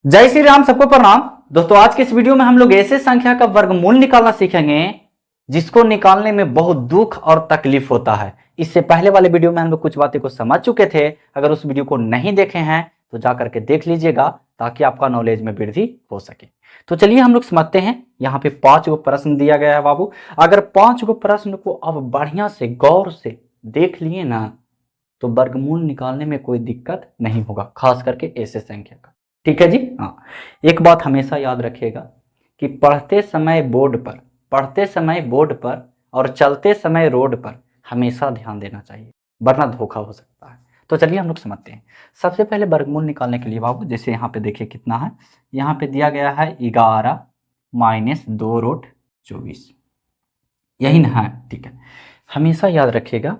जय श्री राम, सबको प्रणाम। दोस्तों, आज के इस वीडियो में हम लोग ऐसे संख्या का वर्गमूल निकालना सीखेंगे जिसको निकालने में बहुत दुख और तकलीफ होता है। इससे पहले वाले वीडियो में हम लोग कुछ बातें को समझ चुके थे। अगर उस वीडियो को नहीं देखे हैं तो जा करके देख लीजिएगा ताकि आपका नॉलेज में वृद्धि हो सके। तो चलिए हम लोग समझते हैं। यहाँ पे 5 गो प्रश्न दिया गया है बाबू। अगर 5 गो प्रश्न को अब बढ़िया से गौर से देख लिए ना तो वर्गमूल निकालने में कोई दिक्कत नहीं होगा, खास करके ऐसे संख्या का। ठीक है जी। हाँ, एक बात हमेशा याद रखिएगा कि पढ़ते समय बोर्ड पर और चलते समय रोड पर हमेशा ध्यान देना चाहिए, वरना धोखा हो सकता है। तो चलिए हम लोग समझते हैं। सबसे पहले वर्गमूल निकालने के लिए बाबू, जैसे यहाँ पे देखिए कितना है। यहाँ पे दिया गया है 11 माइनस 2 रूट 24, यही ना है। ठीक है, हमेशा याद रखिएगा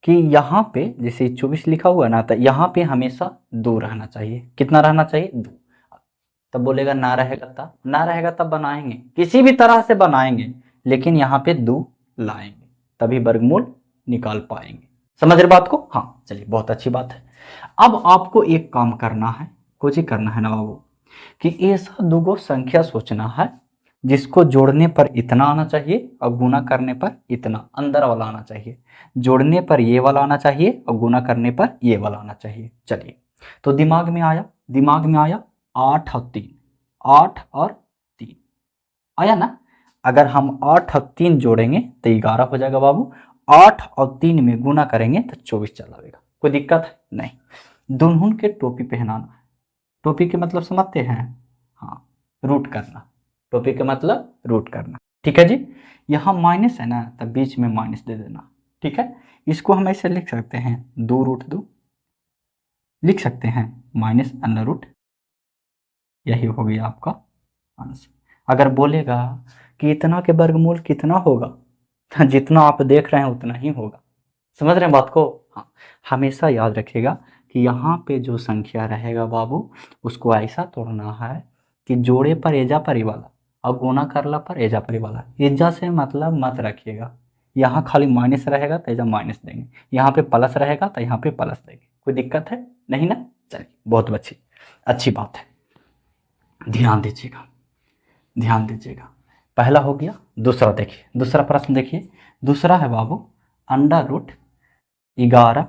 कि यहाँ पे जैसे 24 लिखा हुआ ना, तो यहाँ पे हमेशा 2 रहना चाहिए। कितना रहना चाहिए? 2। तब बोलेगा ना रहेगा तब बनाएंगे, किसी भी तरह से बनाएंगे, लेकिन यहाँ पे 2 लाएंगे तभी वर्गमूल निकाल पाएंगे। समझ रहे बात को? हाँ, चलिए, बहुत अच्छी बात है। अब आपको एक काम करना है, कुछ ही करना है ना बाबू, कि ऐसा 2 गो संख्या सोचना है जिसको जोड़ने पर इतना आना चाहिए और गुना करने पर इतना, अंदर वाला आना चाहिए। जोड़ने पर ये वाला आना चाहिए और गुना करने पर ये वाला आना चाहिए। चलिए, तो दिमाग में आया 8 और 3, 8 और 3 आया ना। अगर हम 8 और 3 जोड़ेंगे तो 11 हो जाएगा बाबू। 8 और 3 में गुना करेंगे तो 24 चला आएगा। कोई दिक्कत है? नहीं। दुल्हन के टोपी पहनाना, टोपी के मतलब समझते हैं? हाँ, रूट करना। टोपी का मतलब रूट करना। ठीक है जी। यहाँ माइनस है ना, तब बीच में माइनस दे देना। ठीक है, इसको हम ऐसे लिख सकते हैं 2 रूट 2, लिख सकते हैं माइनस अंडर रूट। यही हो गया आपका आंसर। अगर बोलेगा कि इतना के वर्गमूल कितना होगा, तो जितना आप देख रहे हैं उतना ही होगा। समझ रहे हैं बात को? हाँ, हमेशा याद रखिएगा कि यहाँ पे जो संख्या रहेगा बाबू, उसको ऐसा तोड़ना है कि जोड़े पर एजा परी वाला और गुना करला पर एजा परी वाला। एजा से मतलब मत रखिएगा। यहाँ खाली माइनस रहेगा तो एजा माइनस देंगे, यहाँ पे प्लस रहेगा तो यहाँ पे प्लस देंगे। कोई दिक्कत है? नहीं ना। चलिए, बहुत अच्छी बात है। ध्यान दीजिएगा। पहला हो गया। दूसरा देखिए, दूसरा प्रश्न देखिए। दूसरा है बाबू under root 11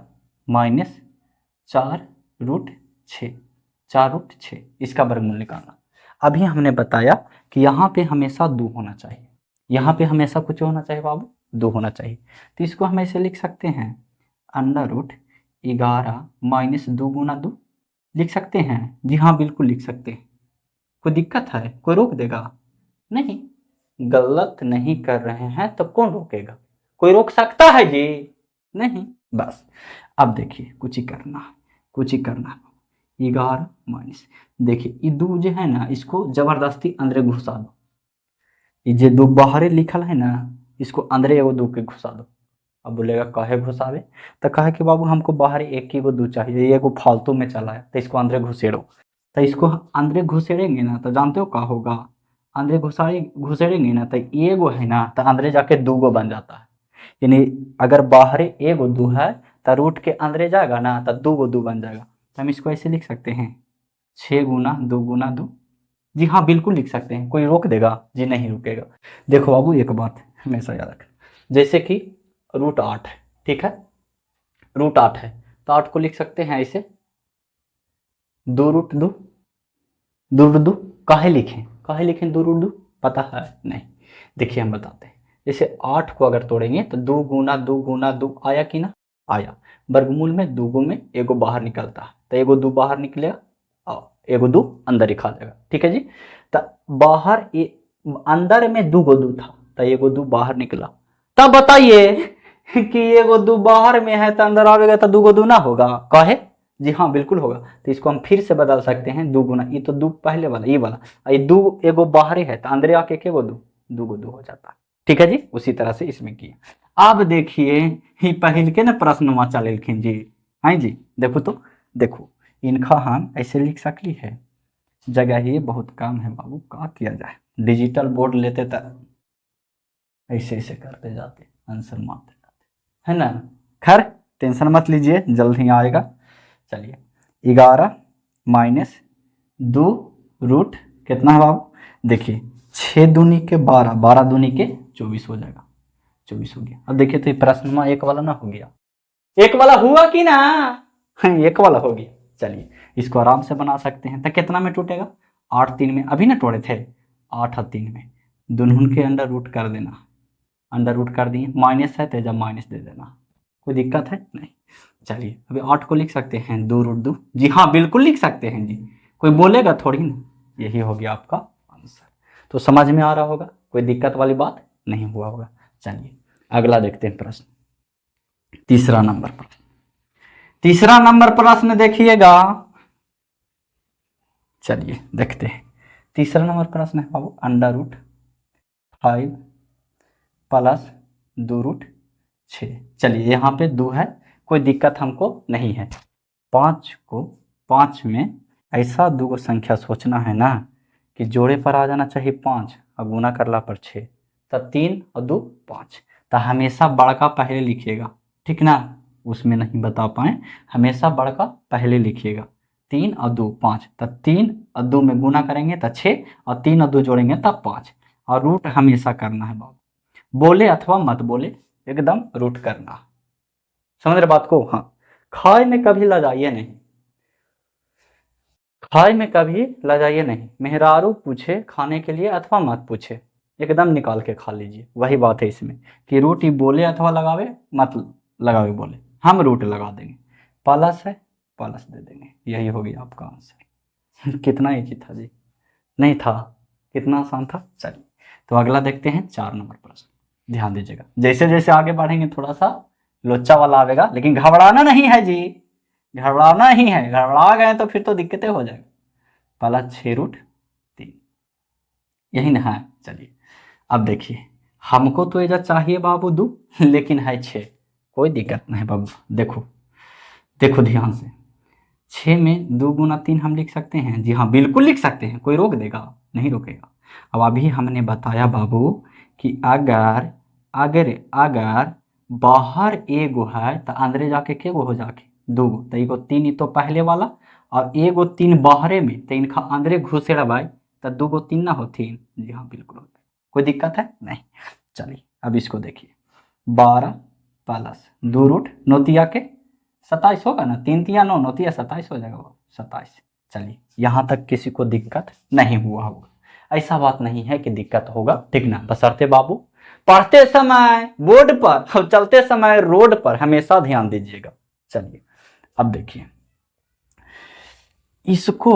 minus 4 root 6, 4 root 6, इसका वर्गमूल निकालना। अभी हमने बताया कि यहाँ पे हमेशा 2 होना चाहिए, यहाँ पे हमेशा कुछ होना चाहिए बाबू, 2 होना चाहिए। तो इसको हम ऐसे लिख सकते हैं अंडर रूट 11 माइनस 2 गुना 2, लिख सकते हैं? जी हाँ, बिल्कुल लिख सकते हैं। कोई दिक्कत है? कोई रोक देगा? नहीं। गलत नहीं कर रहे हैं तो कौन रोकेगा? कोई रोक सकता है जी? नहीं। बस अब देखिए, कुछ ही करना है। 11 माइनस, देखिए ये 2 जो है ना, इसको जबरदस्ती अंदर घुसा दो। ये जो 2 बाहर लिखल है ना, इसको अंदर एगो 2 के घुसा दो। अब बोलेगा काहे घुसावे, तो कहे कि बाबू हमको बाहर एक ही गो 2 चाहिए, ये एगो फालतू में चला है, तो इसको अंदर घुसेड़ो। तो इसको अंदर घुसेड़ेंगे ना तो जानते हो क्या होगा? अंदर घुसेड़ेंगे ना तो एगो है ना, तो अंदर जाके 2 गो बन जाता है। यानी अगर बाहर एगो 2 है तो रूट के अंदर जाएगा ना तो 2 गो 2 बन जाएगा। तो हम इसको ऐसे लिख सकते हैं 6 गुना 2 गुना 2। जी हाँ, बिल्कुल लिख सकते हैं। कोई रोक देगा? जी नहीं रुकेगा। देखो बाबू, एक बात हमेशा याद रखें, जैसे कि रूट 8 है, ठीक है, रूट 8 है तो 8 को लिख सकते हैं ऐसे 2 रूट 2, 2 रूट 2। काहे लिखें 2 रूट 2? पता है? नहीं। देखिए हम बताते हैं। जैसे 8 को अगर तोड़ेंगे तो 2 गुना 2 गुना 2 आया कि ना? आया। वर्गमूल में 2 गो में एगो बाहर निकलता है, तो एगो 2 बाहर निकलेगा और एगो 2 अंदर लिखा जाएगा। ठीक है जी। तो बाहर अंदर में 2 गो 2 था तो एगो 2 बाहर निकला। तब बताइए कि एगो 2 बाहर में है तो अंदर आवेगा तो 2 गो 2 ना होगा? काहे? जी हाँ, बिल्कुल होगा। तो इसको हम फिर से बदल सकते हैं 2 गुना, ये तो 2 पहले वाला, ये वाला, ये 2 एगो बाहर है तो अंदर आके के गो 2, 2 गो 2 हो जाता है। ठीक है जी। उसी तरह से इसमें किया। अब देखिए ही पहल के ना प्रश्न चलेलखिन जी। हाँ जी, देखो इनका हम ऐसे लिख सकली है, जगह ही बहुत कम है बाबू, क्या किया जाए। डिजिटल बोर्ड लेते तो ऐसे करते जाते, आंसर मारते जाते, है ना। खैर, टेंशन मत लीजिए, जल्द ही आएगा। चलिए, 11 माइनस 2 रूट कितना है बाबू, देखिए 6 दूनी के 12, 12 दूनी के 24 हो जाएगा, 24 हो गया। अब देखिए तो ये प्रश्न में एक वाला ना हो गया, एक वाला हुआ कि ना, एक वाला हो गया। चलिए इसको आराम से बना सकते हैं। तो कितना में टूटेगा, 8 3 में, अभी ना तोड़े थे 8 और 3 में, दोनों के अंडर रूट कर देना, अंडर रूट कर दिए, माइनस है तो जब माइनस दे देना, कोई दिक्कत है नहीं। चलिए अभी 8 को लिख सकते हैं 2 रूट 2, जी हाँ बिल्कुल लिख सकते हैं जी, कोई बोलेगा थोड़ी ना, यही हो गया आपका आंसर। तो समझ में आ रहा होगा, कोई दिक्कत वाली बात नहीं हुआ होगा। चलिए अगला देखते हैं प्रश्न, तीसरा नंबर प्रश्न। तीसरा नंबर प्रश्न देखिएगा, चलिए देखते हैं। तीसरा नंबर प्रश्न है बाबू, अंडर रूट 5 प्लस 2 रूट 6। चलिए यहाँ पे 2 है, कोई दिक्कत हमको नहीं है। 5 को 5 में ऐसा 2 को संख्या सोचना है ना कि जोड़े पर आ जाना चाहिए 5 और गुना करला पर 6, तब 3 और 2 5। तो हमेशा बड़का पहले लिखिएगा, ठीक ना, उसमें नहीं बता पाए, हमेशा बड़का पहले लिखिएगा। 3 और 2 5, तब 3 और 2 में गुना करेंगे तब 6 और 3 और 2 जोड़ेंगे तब 5, और रूट हमेशा करना है बाबू, बोले अथवा मत बोले एकदम रूट करना, समझ रहे बात को। हाँ, खाए में कभी लजाइए नहीं, खाए में कभी लजाइए नहीं, मेहरारू पूछे खाने के लिए अथवा मत पूछे, एकदम निकाल के खा लीजिए। वही बात है इसमें कि रूट ही बोले अथवा लगावे मत लगावे बोले, हम रूट लगा देंगे, प्लस है प्लस दे देंगे, यही होगी आपका आंसर। कितना इजी था जी, नहीं था, कितना आसान था। चलिए तो अगला देखते हैं 4 नंबर प्रश्न, ध्यान दीजिएगा, जैसे जैसे आगे बढ़ेंगे थोड़ा सा लोचा वाला आवेगा, लेकिन घबराना नहीं है जी, घबराना ही है, घबरा गए तो फिर तो दिक्कतें हो जाएगी। प्लस 6 रूट 3, यही ना है। चलिए अब देखिए, हमको तो ये चाहिए बाबू 2, लेकिन है 6, कोई दिक्कत नहीं बाबू। देखो देखो ध्यान से, 6 में 2 गुना 3 हम लिख सकते हैं, जी हाँ बिल्कुल लिख सकते हैं, कोई रोक देगा नहीं, रोकेगा। अब अभी हमने बताया बाबू कि अगर अगर अगर बाहर एगो है तो अंदरे जाके के गो हो जाके 2 गो, तो एगो 3 ही तो पहले वाला और एगो 3 बाहरे में, तो इनका अंदरे घुसेड़ा भाई, तो 2 गो 3 ना हो 3, जी हाँ बिल्कुल होता है, कोई दिक्कत है नहीं। चलिए अब इसको देखिए, 12 प्लस 2 रूट 9 तिया के 27 होगा ना, 3 तिया 9, 9 तिया 27 हो जाएगा वो 27। चलिए यहाँ तक किसी को दिक्कत नहीं हुआ होगा, ऐसा बात नहीं है कि दिक्कत होगा, ठीक ना, बशर्ते बाबू पढ़ते समय बोर्ड पर और चलते समय रोड पर हमेशा ध्यान दीजिएगा। चलिए अब देखिए इसको,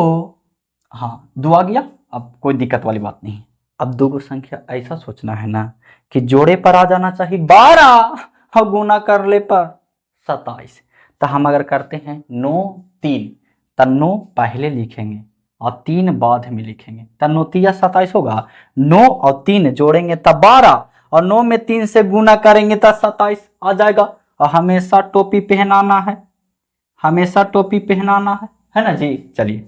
हाँ 2 आ गया, अब कोई दिक्कत वाली बात नहीं। अब 2 को संख्या ऐसा सोचना है ना कि जोड़े पर आ जाना चाहिए 12 और गुना कर ले पर 27, तो हम अगर करते हैं 9 3, तो 9 पहले लिखेंगे और 3 बाद में लिखेंगे, तो 9 तिया 27 होगा, 9 और 3 जोड़ेंगे तब 12, और 9 में 3 से गुना करेंगे तब 27 आ जाएगा। और हमेशा टोपी पहनाना है, हमेशा टोपी पहनाना है ना जी। चलिए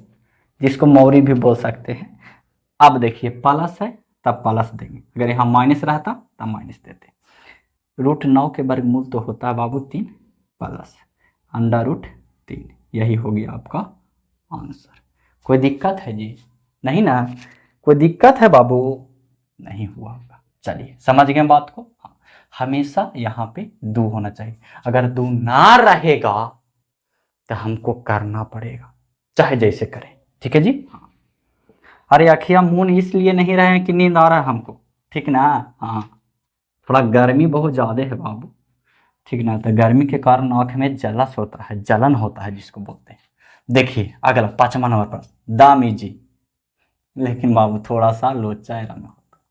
जिसको मौरी भी बोल सकते हैं। अब देखिए प्लस है तब प्लस देंगे, अगर यहाँ माइनस रहता तब माइनस देते। रूट 9 के वर्गमूल तो होता है बाबू 3 प्लस अंडर रूट 3, यही हो गया आपका आंसर। कोई दिक्कत है जी, नहीं ना, कोई दिक्कत है बाबू, नहीं हुआ होगा। चलिए समझ गए बात को। हाँ, हमेशा यहाँ पे 2 होना चाहिए, अगर 2 ना रहेगा तो हमको करना पड़ेगा, चाहे जैसे करें, ठीक है जी। हाँ, अरे अखियाँ मून इसलिए नहीं रहे हैं कि नींद आ रहा है हमको, ठीक ना। हाँ थोड़ा गर्मी बहुत ज़्यादा है बाबू, ठीक ना, तो गर्मी के कारण आँख में जलस होता है, जलन होता है जिसको बोलते हैं। देखिए अगला 5वां नंबर पर दामी जी, लेकिन बाबू थोड़ा सा लोचा है में होता,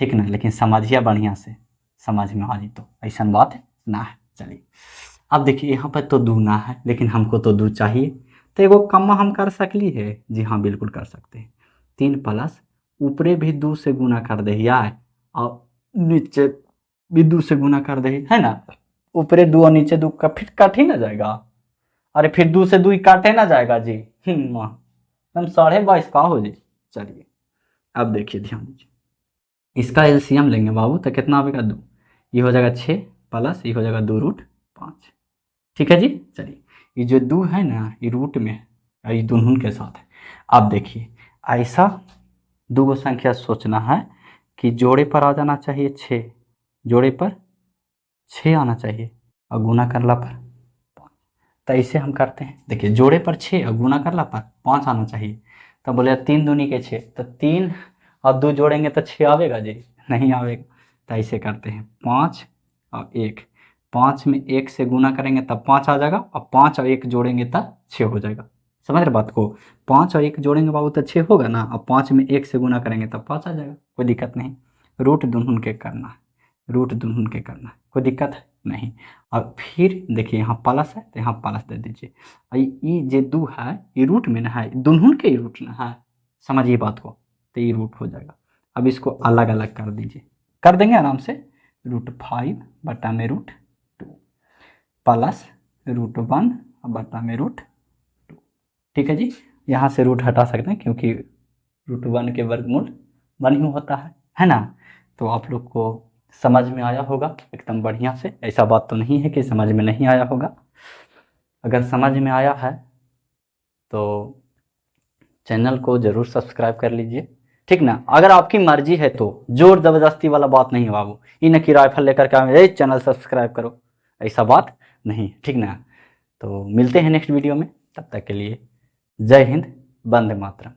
ठीक ना, लेकिन समझिए बढ़िया से, समझ में आ जी तो ऐसा बात ना है। चलिए अब देखिए यहाँ पर तो 2 ना है, लेकिन हमको तो 2 चाहिए, तो एगो कम हम कर सकली है, जी हाँ बिल्कुल कर सकते हैं। 3 प्लस ऊपरे भी 2 से गुना कर दे यार, और नीचे भी 2 से गुना कर दे, है ना, ऊपरे 2 और नीचे 2 का फिर काट ही ना जाएगा, अरे फिर 2 से 2 ही काटे ना जाएगा जी, हम 22.5 का हो जी। चलिए अब देखिए ध्यान दीजिए, इसका एलसीएम लेंगे बाबू तो कितना आएगा 2, ये हो जाएगा 6 प्लस ये हो जाएगा 2 रूट 5, ठीक है जी। चलिए ये जो 2 है ना ये रूट में है, ये दोनों के साथ है। अब देखिए ऐसा दो संख्या सोचना है कि जोड़े पर आ जाना चाहिए 6, जोड़े पर 6 आना चाहिए और गुना करला पर 5। तो ऐसे हम करते हैं, देखिए जोड़े पर 6 और गुना करला पर 5 आना चाहिए। तो बोले 3 दूनी के 6, तो 3 और 2 जोड़ेंगे तो 6 आवेगा जी, नहीं आवेगा। तो ऐसे करते हैं 5 और 1, 5 में 1 से गुना करेंगे तब 5 आ जाएगा, और 5 और 1 जोड़ेंगे तब 6 हो जाएगा। समझ रहे बात को? 5 और 1 जोड़ेंगे बाबू तो 6 होगा ना, और 5 में 1 से गुना करेंगे तब 5 आ जाएगा, कोई दिक्कत नहीं। रूट दुनहुन के करना है, रूट दुनहुन के करना है, कोई दिक्कत है नहीं। और फिर देखिए यहाँ प्लस है तो यहाँ प्लस दे दीजिए। और ये जे 2 है ये रूट में ना है, दुनहुन के ही रूट ना है, समझिए बात को। तो ये रूट हो जाएगा। अब इसको अलग अलग कर दीजिए, कर देंगे आराम से। √5 बटा में √2 प्लस √1 बटा में √2। ठीक है जी, यहाँ से रूट हटा सकते हैं क्योंकि √1 के वर्गमूल 1 ही होता है ना। तो आप लोग को समझ में आया होगा एकदम बढ़िया से, ऐसा बात तो नहीं है कि समझ में नहीं आया होगा। अगर समझ में आया है तो चैनल को ज़रूर सब्सक्राइब कर लीजिए, ठीक ना। अगर आपकी मर्जी है तो, जोर ज़बरदस्ती वाला बात नहीं है बाबू, ये न कि राइफल लेकर के आए चैनल सब्सक्राइब करो, ऐसा बात नहीं, ठीक ना। तो मिलते हैं नेक्स्ट वीडियो में, तब तक के लिए जय हिंद, वंदे मातरम।